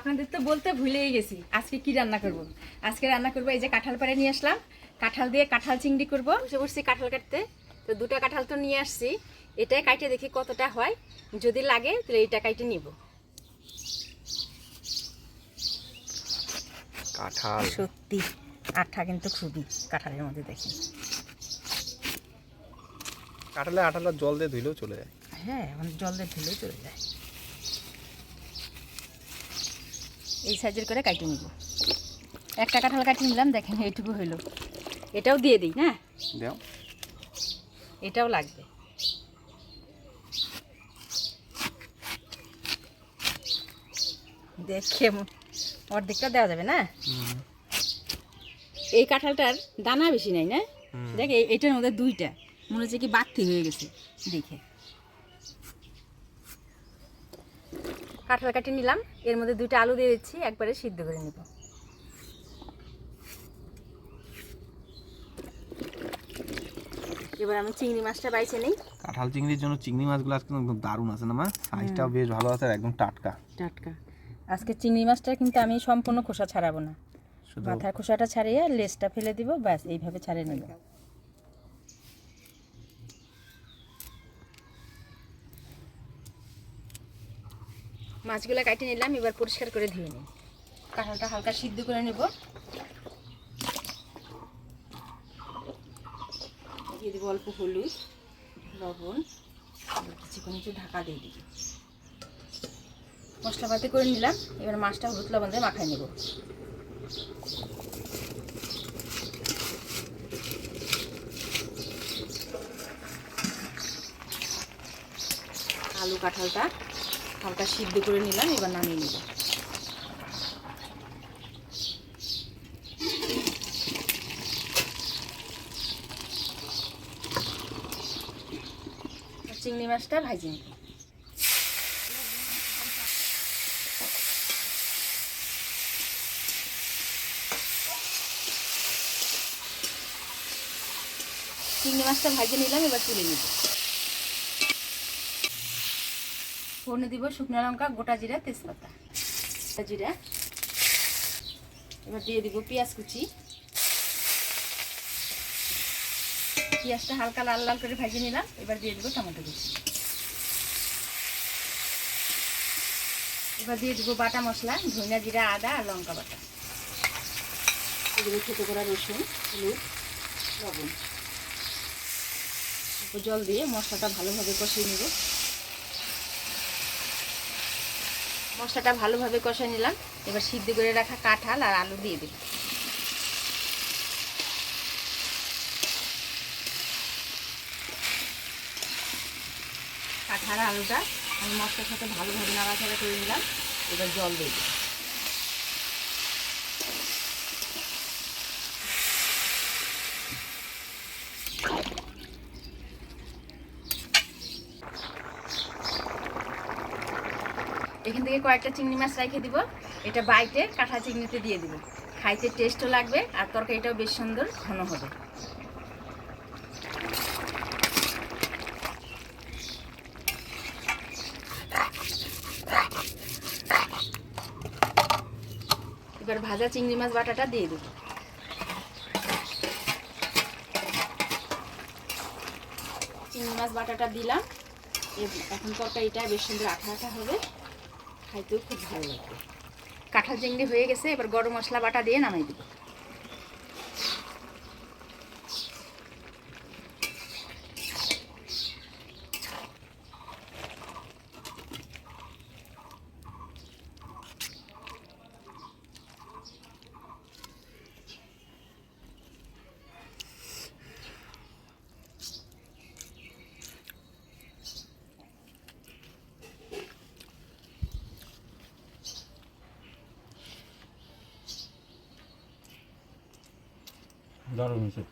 আপনাদের তো বলতে ভুলেই গেছি আজকে কি রান্না করব। আজকে রান্না করব এই যে কাঁঠাল পাড়ে নিয়ে আসলাম, কাঁঠাল দিয়ে কাঁঠাল চিংড়ি করব। বসে বসছি কাঁঠাল কাটতে, তো দুটো কাঁঠাল তো নিয়ে আসছি, এটাই কাটে দেখি কতটা হয়, যদি লাগে তাহলে এইটা কাটে নিব। কাঁঠাল সত্যি আঠা কিন্তু খুবই কাঁঠালের মধ্যে দেখি। কাঁঠালে আঠাটা জল দিয়ে ধুইলেও চলে যায়। হ্যাঁ, মানে জল দিয়ে ধুলেও চলে যায়। এই সাইজের করে কাটে নিব। একটা কাঁঠাল কাটে নিলাম, দেখেন এইটুকু হইলো। এটাও দিয়ে দিই না, দাও, এটাও লাগবে। দেখে অর্ধেকটা দেওয়া যাবে না। এই কাঁঠালটার দানা বেশি নাই না, দেখ এইটার মধ্যে দুইটা মনে হচ্ছে কি বাড়তি হয়ে গেছে দেখে। কাঁঠাল কাটি নিলাম, এর মধ্যে দুইটা আলু দিয়ে দিচ্ছি, একবারে সিদ্ধ করে নিব। এবার আমি চিংড়ি মাছটা বাইছে নেই। কাঁঠাল চিংড়ির জন্য চিংড়ি মাছগুলো আজকে একদম দারুণ আছে না মা, সাইজটাও বেশ ভালো আছে আর একদম টাটকা টাটকা। আজকে চিংড়ি মাছটা কিন্তু আমি সম্পূর্ণ খোসা ছাড়াবো না, মাথার খোসাটা ছাড়িয়ে লেজটা ফেলে দিব, ব্যাস এইভাবে ছাড়িয়ে নেব। মাছগুলো কাটে নিলাম, এবার পরিষ্কার করে ধুয়ে নিই। কাঁঠালটা হালকা সিদ্ধ করে নেব, দিয়ে দেবো অল্প হলুদ, লবণ, কিছুক্ষণ একটু ঢাকা দিয়ে দিব। মশলাপাতি করে নিলাম, এবার মাছটা হলুদ লবণ দিয়ে মাখাই নেব। আলু কাঁঠালটা হালকা সিদ্ধ করে নিলাম, এবার নামিয়ে নিব। চিংড়ি মাছটা ভাজি নিব। চিংড়ি মাছটা ভাজি নিলাম, এবার তুলে নিব। ফোড়নে দিব শুকনো লঙ্কা, গোটা জিরা, তেজপাতা, জিরা। এবার দিয়ে দিব পেঁয়াজ কুচি। পেঁয়াজটা হালকা লাল লাল করে ভাজি নিলাম, এবার দিয়ে দেবো টমেটো কুচি। এবার দিয়ে দেবো বাটা মশলা, ধনিয়া, জিরা, আদা আর লঙ্কা বাটা। এগুলো ছোটো করা রসুন, হলুদ, লবণ। জল দিয়ে মশলাটা ভালোভাবে কষিয়ে নেব। মশলাটা ভালোভাবে কষিয়ে নিলাম, এবার সিদ্ধ করে রাখা কাঁঠাল আর আলু দিয়ে দেব। কাঁঠাল আলুটা আমি মশলার সাথে ভালোভাবে নাড়াচাড়া করে নিলাম, এবার জল দিয়ে দেব। এখান থেকে কয়েকটা চিংড়ি মাছ রেখে দিব, এটা বাইটে কাঁঠাল চিংড়িতে দিয়ে দিব। খাইতে টেস্টও লাগবে আর তরকারিটাও বেশ সুন্দর ঘন হবে। এবার ভাজা চিংড়ি মাছ বাটাটা দিয়ে দেব। চিংড়ি মাছ বাটাটা দিলাম, এখন তরকারিটা বেশ সুন্দর আঠা আঠা হবে, খাইতেও খুব ভালো লাগবে। কাঁঠাল চিংড়ি হয়ে গেছে, এবার গরম মশলা বাটা দিয়ে নামাই দেব। দারুণ হয়েছে।